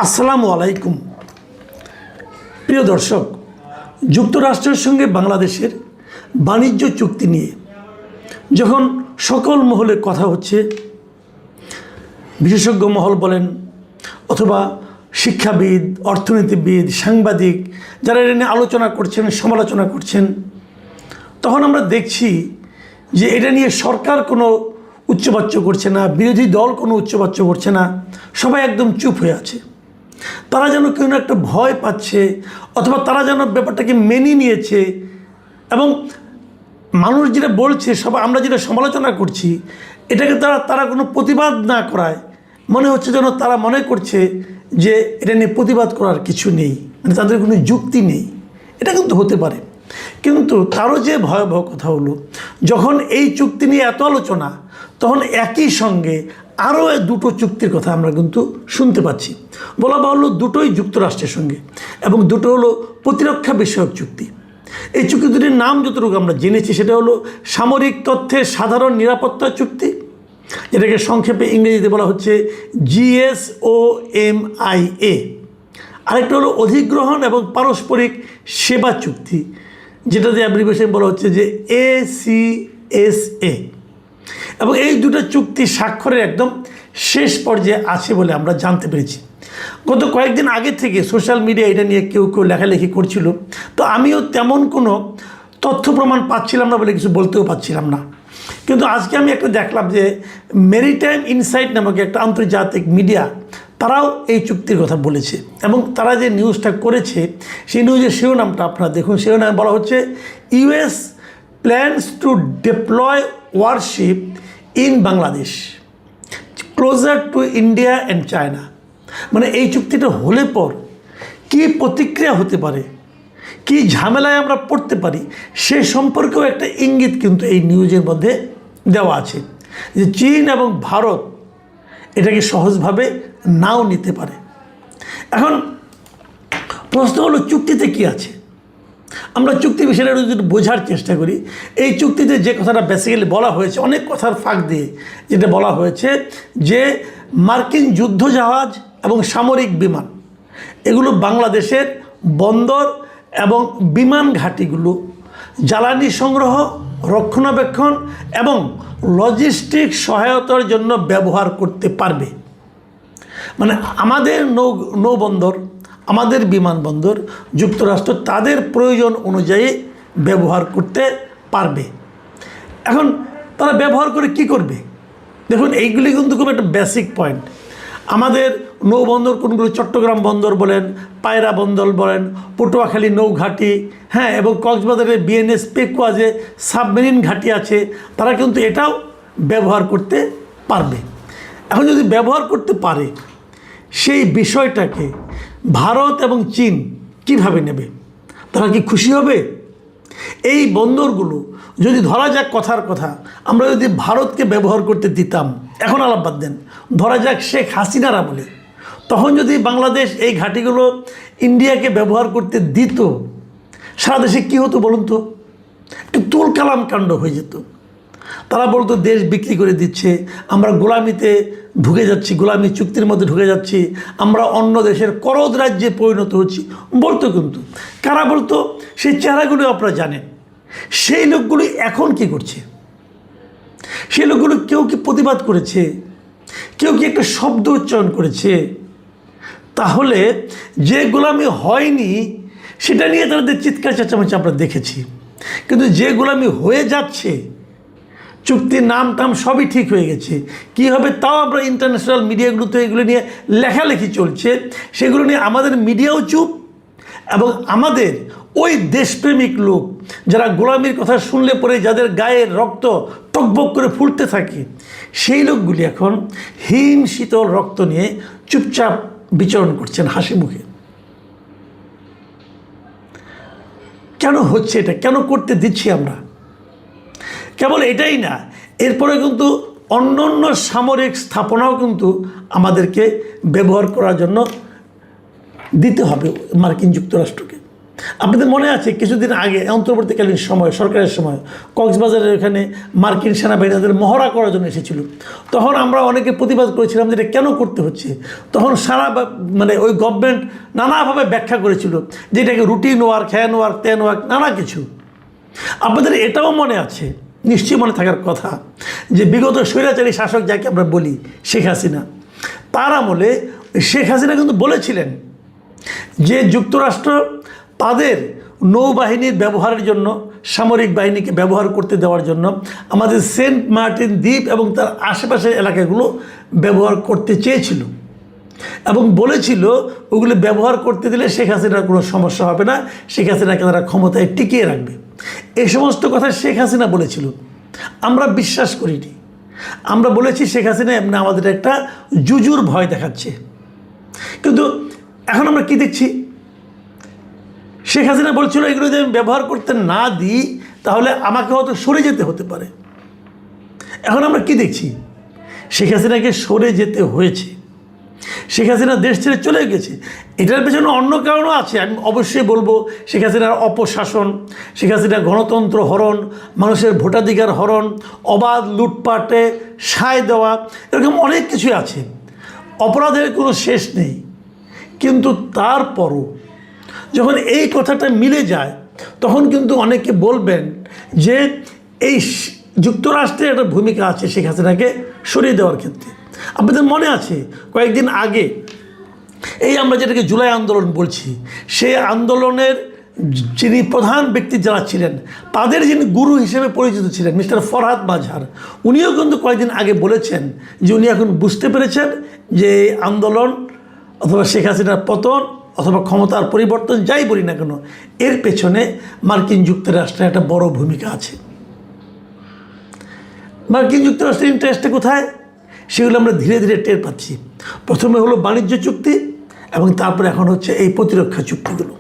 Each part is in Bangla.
আসসালামু আলাইকুম। প্রিয় দর্শক, যুক্তরাষ্ট্রের সঙ্গে বাংলাদেশের বাণিজ্য চুক্তি নিয়ে যখন সকল মহলে কথা হচ্ছে, বিশেষজ্ঞ মহল বলেন অথবা শিক্ষাবিদ, অর্থনীতিবিদ, সাংবাদিক যারা এটা নিয়ে আলোচনা করছেন, সমালোচনা করছেন, তখন আমরা দেখছি যে এটা নিয়ে সরকার কোনো উচ্চবাচ্য করছে না, বিরোধী দল কোনো উচ্চবাচ্য করছে না, সবাই একদম চুপ হয়ে আছে। তারা যেন কেউ না একটা ভয় পাচ্ছে অথবা তারা যেন ব্যাপারটাকে মেনে নিয়েছে এবং মানুষ যেটা বলছে, সবাই আমরা যেটা সমালোচনা করছি, এটাকে তারা কোনো প্রতিবাদ না করায় মনে হচ্ছে যেন তারা মনে করছে যে এটা নিয়ে প্রতিবাদ করার কিছু নেই, মানে তাদের কোনো যুক্তি নেই। এটা কিন্তু হতে পারে, কিন্তু তারও যে ভয়াবহ কথা হলো, যখন এই চুক্তি নিয়ে এত আলোচনা, তখন একই সঙ্গে আরও দুটো চুক্তির কথা আমরা কিন্তু শুনতে পাচ্ছি। বলা বাহুল্য দুটোই যুক্তরাষ্ট্রের সঙ্গে, এবং দুটো হলো প্রতিরক্ষা বিষয়ক চুক্তি। এই চুক্তি দুটির নাম যতটুকু আমরা জেনেছি সেটা হলো সামরিক তথ্যের সাধারণ নিরাপত্তা চুক্তি, যেটাকে সংক্ষেপে ইংরেজিতে বলা হচ্ছে GSOMIA। আরেকটা হলো অধিগ্রহণ এবং পারস্পরিক সেবা চুক্তি, যেটাতে অ্যাব্রিভিয়েশন বলা হচ্ছে যে ACSA। এবং এই দুটো চুক্তি স্বাক্ষরের একদম শেষ পর্যায়ে আছে বলে আমরা জানতে পেরেছি। গত কয়েকদিন আগে থেকে সোশ্যাল মিডিয়া এটা নিয়ে কেউ লেখালেখি করছিল, তো আমিও তেমন কোনো তথ্য প্রমাণ পাচ্ছিলাম না বলে কিছু বলতেও পারছিলাম না। কিন্তু আজকে আমি একটা দেখলাম যে মেরিটাইম ইনসাইট নামক একটা আন্তর্জাতিক মিডিয়া, তারাও এই চুক্তির কথা বলেছে এবং তারা যে নিউজটা করেছে সেই নিউজের শিরোনামটা আপনারা দেখুন। শিরোনামে বলা হচ্ছে US plans two deploy warship in Bangladesh closer to India and China. মানে এই চুক্তিটা হলে পর কী প্রতিক্রিয়া হতে পারে, কী ঝামেলায় আমরা পড়তে পারি, সে সম্পর্কেও একটা ইঙ্গিত কিন্তু এই নিউজের মধ্যে দেওয়া আছে, যে চীন এবং ভারত এটাকে সহজভাবে নাও নিতে পারে। এখন প্রশ্ন হলো চুক্তিতে কি আছে। আমরা চুক্তি বিষয়টা যদি বোঝার চেষ্টা করি, এই চুক্তিতে যে কথাটা বেসিক্যালি বলা হয়েছে, অনেক কথার ফাঁক দিয়ে যেটা বলা হয়েছে যে মার্কিন যুদ্ধজাহাজ এবং সামরিক বিমান এগুলো বাংলাদেশের বন্দর এবং বিমান ঘাঁটিগুলো জ্বালানি সংগ্রহ, রক্ষণাবেক্ষণ এবং লজিস্টিক সহায়তার জন্য ব্যবহার করতে পারবে। মানে আমাদের নৌবন্দর, আমাদের বিমানবন্দর যুক্তরাষ্ট্র তাদের প্রয়োজন অনুযায়ী ব্যবহার করতে পারবে। এখন তারা ব্যবহার করে কি করবে? দেখুন, এইগুলি কিন্তু খুব একটা বেসিক পয়েন্ট। আমাদের নৌবন্দর কোনগুলো? চট্টগ্রাম বন্দর বলেন, পায়রা বন্দর বলেন, পটুয়াখালী নৌঘাটি, হ্যাঁ, এবং কক্সবাজারের BNS পেকুয়া যে সাবমেরিন ঘাঁটি আছে, তারা কিন্তু এটাও ব্যবহার করতে পারবে। এখন যদি ব্যবহার করতে পারে, সেই বিষয়টাকে ভারত এবং চীন কিভাবে নেবে? তারা কি খুশি হবে? এই বন্দরগুলো যদি ধরা যাক, কথার কথা, আমরা যদি ভারতকে ব্যবহার করতে দিতাম, এখন আলাপ বাদ দেন, ধরা যাক শেখ হাসিনারা বলে, তখন যদি বাংলাদেশ এই ঘাঁটিগুলো ইন্ডিয়াকে ব্যবহার করতে দিত, সারা দেশে কী হতো বলুন তো? একটু তুলকালাম কাণ্ড হয়ে যেত। তারা বলতো দেশ বিক্রি করে দিচ্ছে, আমরা গোলামিতে ঢুকে যাচ্ছি, গোলামি চুক্তির মধ্যে ঢুকে যাচ্ছি, আমরা অন্য দেশের করদ রাজ্যে পরিণত হচ্ছি বলতো। কিন্তু কারা বলতো? সেই চেহারাগুলো আপনারা জানেন। সেই লোকগুলি এখন কি করছে? সেই লোকগুলো কেউ কি প্রতিবাদ করেছে? কেউ কি একটা শব্দ উচ্চারণ করেছে? তাহলে যে গোলামি হয়নি সেটা নিয়ে তাদের চিৎকার চেঁচামেচি আমরা দেখেছি, কিন্তু যে গোলামি হয়ে যাচ্ছে, চুক্তির নাম টাম সবই ঠিক হয়ে গেছে, কি হবে তাও আমরা ইন্টারন্যাশনাল মিডিয়াগুলোতে এগুলো নিয়ে লেখালেখি চলছে, সেগুলো নিয়ে আমাদের মিডিয়াও চুপ। এবং আমাদের ওই দেশপ্রেমিক লোক যারা গোলামির কথা শুনলে পরে যাদের গায়ের রক্ত টকবক করে ফুলতে থাকে, সেই লোকগুলি এখন হিম শীতল রক্ত নিয়ে চুপচাপ বিচরণ করছেন হাসি মুখে। কেন হচ্ছে এটা? কেন করতে দিচ্ছি আমরা? কেবল এটাই না, এরপরে কিন্তু অন্যান্য সামরিক স্থাপনাও কিন্তু আমাদেরকে ব্যবহার করার জন্য দিতে হবে মার্কিন যুক্তরাষ্ট্রকে। আপনাদের মনে আছে কিছুদিন আগে অন্তর্বর্তীকালীন সময়, সরকারের সময় কক্সবাজারের এখানে মার্কিন সেনাবাহিনী তাদের মহড়া করার জন্য এসেছিল। তখন আমরা অনেকে প্রতিবাদ করেছিলাম যে এটা কেন করতে হচ্ছে। তখন মানে ওই গভর্নমেন্ট নানাভাবে ব্যাখ্যা করেছিল যে এটাকে রুটিন ওয়ার্ক, হ্যান ওয়ার্ক, ত্যান ওয়ার্ক, নানা কিছু। আপনাদের এটাও মনে আছে, নিশ্চয়ই মনে থাকার কথা, যে বিগত স্বৈরাচারী শাসক যাকে আমরা বলি শেখ হাসিনা, তার আমলে শেখ হাসিনা কিন্তু বলেছিলেন যে যুক্তরাষ্ট্র তাদের নৌবাহিনীর ব্যবহারের জন্য, সামরিক বাহিনীকে ব্যবহার করতে দেওয়ার জন্য আমাদের সেন্ট মার্টিন দ্বীপ এবং তার আশেপাশের এলাকাগুলো ব্যবহার করতে চেয়েছিল এবং বলেছিল ওগুলো ব্যবহার করতে দিলে শেখ হাসিনার কোনো সমস্যা হবে না, শেখ হাসিনাকে তারা ক্ষমতায় টিকিয়ে রাখবে। এই সমস্ত কথা শেখ হাসিনা বলেছিল, আমরা বিশ্বাস করিনি। আমরা বলেছি শেখ হাসিনা এমনি আমাদের একটা জুজুর ভয় দেখাচ্ছে। কিন্তু এখন আমরা কি দেখছি, শেখ হাসিনা বলছিল এগুলো যদি আমি ব্যবহার করতে না দিই তাহলে আমাকে হয়তো সরে যেতে হতে পারে। এখন আমরা কি দেখছি, শেখ হাসিনাকে সরে যেতে হয়েছে, শেখ হাসিনা দেশ ছেড়ে চলে গেছে। এটার পেছনে অন্য কারণও আছে, আমি অবশ্যই বলবো। শেখ হাসিনার অপশাসন, শেখ হাসিনার গণতন্ত্র হরণ, মানুষের ভোটাধিকার হরণ, অবাধ লুটপাটে সায় দেওয়া, এরকম অনেক কিছুই আছে। অপরাধের কোনো শেষ নেই। কিন্তু তারপরও যখন এই কথাটা মিলে যায় তখন কিন্তু অনেকে বলবেন যে এই যুক্তরাষ্ট্রের একটা ভূমিকা আছে শেখ হাসিনাকে সরিয়ে দেওয়ার ক্ষেত্রে। আপনাদের মনে আছে কয়েকদিন আগে এই আমরা যেটাকে জুলাই আন্দোলন বলছি, সেই আন্দোলনের যিনি প্রধান ব্যক্তি যারা ছিলেন, তাদের যিনি গুরু হিসেবে পরিচিত ছিলেন মিস্টার ফরহাদ মাজহার, উনিও কিন্তু কয়েকদিন আগে বলেছেন যে উনি এখন বুঝতে পেরেছেন যে আন্দোলন অথবা শেখ হাসিনার পতন অথবা ক্ষমতার পরিবর্তন যাই বলি না কেন, এর পেছনে মার্কিন যুক্তরাষ্ট্রের একটা বড় ভূমিকা আছে। মার্কিন যুক্তরাষ্ট্রের ইন্টারেস্টটা কোথায়, সেগুলো আমরা ধীরে ধীরে টের পাচ্ছি। প্রথমে হলো বাণিজ্য চুক্তি এবং তারপরে এখন হচ্ছে এই প্রতিরক্ষা চুক্তিগুলো।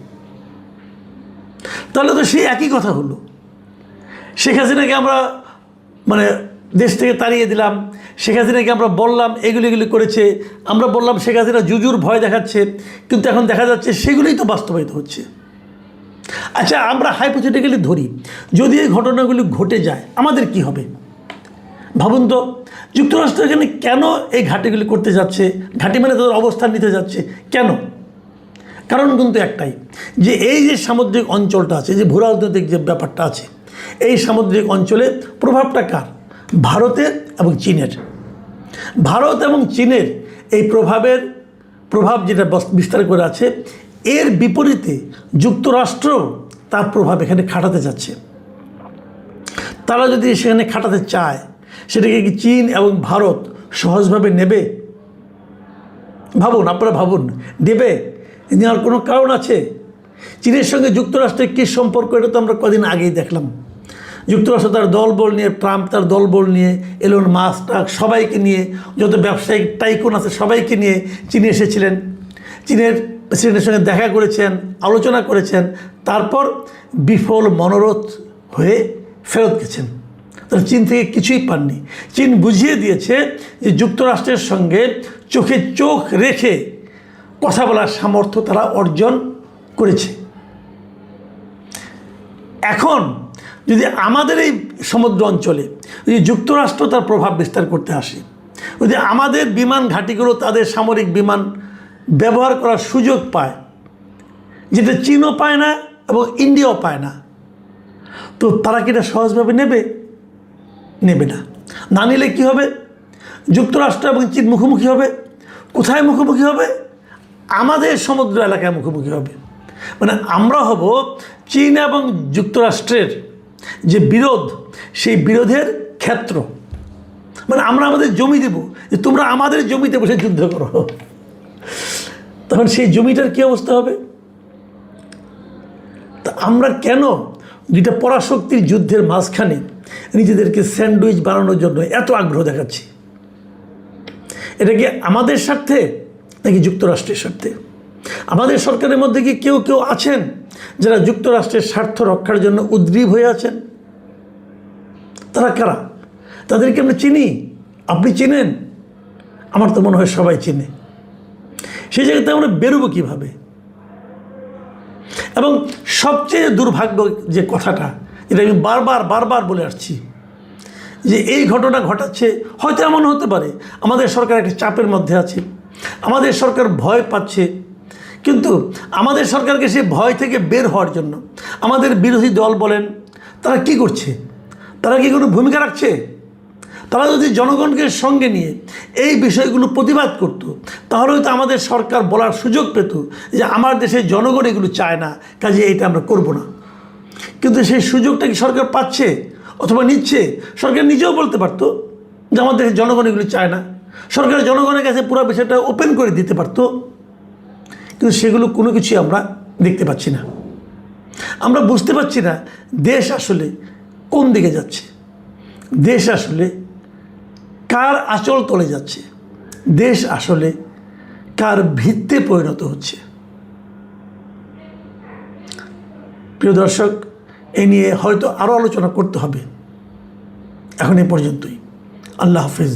তাহলে তো সেই একই কথা হলো, শেখ হাসিনাকে আমরা মানে দেশ থেকে তাড়িয়ে দিলাম, শেখ হাসিনাকে আমরা বললাম এগুলি করেছে, আমরা বললাম শেখ হাসিনা জুজুর ভয় দেখাচ্ছে, কিন্তু এখন দেখা যাচ্ছে সেগুলোই তো বাস্তবায়িত হচ্ছে। আচ্ছা, আমরা হাইপোথেটিক্যালি ধরি যদি এই ঘটনাগুলি ঘটে যায় আমাদের কি হবে? ভাবুন তো, যুক্তরাষ্ট্র এখানে কেন এই ঘাঁটিগুলি করতে যাচ্ছে? ঘাঁটি মানে তাদের অবস্থান নিতে যাচ্ছে কেন? কারণ কিন্তু একটাই, যে এই যে সামুদ্রিক অঞ্চলটা আছে, যে ভূরাজনৈতিক যে ব্যাপারটা আছে, এই সামুদ্রিক অঞ্চলে প্রভাবটা কার? ভারতের এবং চীনের। ভারত এবং চীনের এই প্রভাব যেটা বিস্তার করে আছে, এর বিপরীতে যুক্তরাষ্ট্র তার প্রভাব এখানে খাটাতে যাচ্ছে। তারা যদি সেখানে খাটাতে চায়, সেটাকে কি চীন এবং ভারত সহজভাবে নেবে? ভাবুন, আপনারা ভাবুন, নেবে? নেওয়ার কোনো কারণ আছে? চীনের সঙ্গে যুক্তরাষ্ট্রের কী সম্পর্ক, এটা তো আমরা কদিন আগেই দেখলাম। যুক্তরাষ্ট্র তার দলবল নিয়ে, ট্রাম্প তার দলবল নিয়ে, এলন মাস্ক সবাইকে নিয়ে, যত ব্যবসায়িক টাইকুন আছে সবাইকে নিয়ে চীনে এসেছিলেন। চীনের প্রেসিডেন্টের সঙ্গে দেখা করেছেন, আলোচনা করেছেন, তারপর বিফল মনোরথ হয়ে ফেরত গেছেন। তারা চীন থেকে কিছুই পাননি। চীন বুঝিয়ে দিয়েছে যে যুক্তরাষ্ট্রের সঙ্গে চোখে চোখ রেখে কথা বলার সামর্থ্য তারা অর্জন করেছে। এখন যদি আমাদের এই সমুদ্র অঞ্চলে যদি যুক্তরাষ্ট্র তার প্রভাব বিস্তার করতে আসে, যদি আমাদের বিমান ঘাঁটিগুলো তাদের সামরিক বিমান ব্যবহার করার সুযোগ পায়, যেটা চীনও পায় না এবং ইন্ডিয়াও পায় না, তো তারা কি এটা সহজভাবে নেবে? নেবে না। না নিলে কী হবে? যুক্তরাষ্ট্র এবং চীন মুখোমুখি হবে। কোথায় মুখোমুখি হবে? আমাদের সমুদ্র এলাকায় মুখোমুখি হবে। মানে আমরা হব চীন এবং যুক্তরাষ্ট্রের যে বিরোধ, সেই বিরোধের ক্ষেত্র। মানে আমরা আমাদের জমি দেব, যে তোমরা আমাদের জমিতে বসে যুদ্ধ করো। তখন সেই জমিটার কী অবস্থা হবে? তা আমরা কেন দুইটা পরাশক্তির যুদ্ধের মাঝখানে নিজেদেরকে স্যান্ডউইচ বানানোর জন্য এত আগ্রহ দেখাচ্ছি? এটা কি আমাদের স্বার্থে নাকি যুক্তরাষ্ট্রের স্বার্থে? আমাদের সরকারের মধ্যে কি কেউ কেউ আছেন যারা যুক্তরাষ্ট্রের স্বার্থ রক্ষার জন্য উদ্গ্রীব হয়ে আছেন? তারা কারা? তাদেরকে আমরা চিনি? আপনি চিনেন? আমার তো মনে হয় সবাই চিনে। সেই জায়গাতে আমরা বেরোবো কীভাবে? এবং সবচেয়ে দুর্ভাগ্য যে কথাটা, যেটা আমি বারবার বলে আসছি, যে এই ঘটনা ঘটাচ্ছে, হয়তো এমন হতে পারে আমাদের সরকার একটা চাপের মধ্যে আছে, আমাদের সরকার ভয় পাচ্ছে, কিন্তু আমাদের সরকারকে সে ভয় থেকে বের হওয়ার জন্য আমাদের বিরোধী দল বলেন, তারা কি করছে? তারা কি কোনো ভূমিকা রাখছে? তারা যদি জনগণকে সঙ্গে নিয়ে এই বিষয়গুলো প্রতিবাদ করত, তাহলে হয়তো আমাদের সরকার বলার সুযোগ পেত যে আমার দেশের জনগণ এগুলো চায় না, কাজে এটা আমরা করব না। কিন্তু সেই সুযোগটা কি সরকার পাচ্ছে অথবা নিচ্ছে? সরকার নিজেও বলতে পারতো যে আমাদের দেশের জনগণ এগুলো চায় না, সরকার জনগণের কাছে পুরো বিষয়টা ওপেন করে দিতে পারতো, কিন্তু সেগুলো কোনো কিছুই আমরা দেখতে পাচ্ছি না। আমরা বুঝতে পারছি না দেশ আসলে কোন দিকে যাচ্ছে, দেশ আসলে কার আঁচল তলে যাচ্ছে, দেশ আসলে কার ভিত্তে পরিণত হচ্ছে। প্রিয় দর্শক, এ নিয়ে হয়তো আরও আলোচনা করতে হবে। এখন এ পর্যন্তই। আল্লাহ হাফিজ।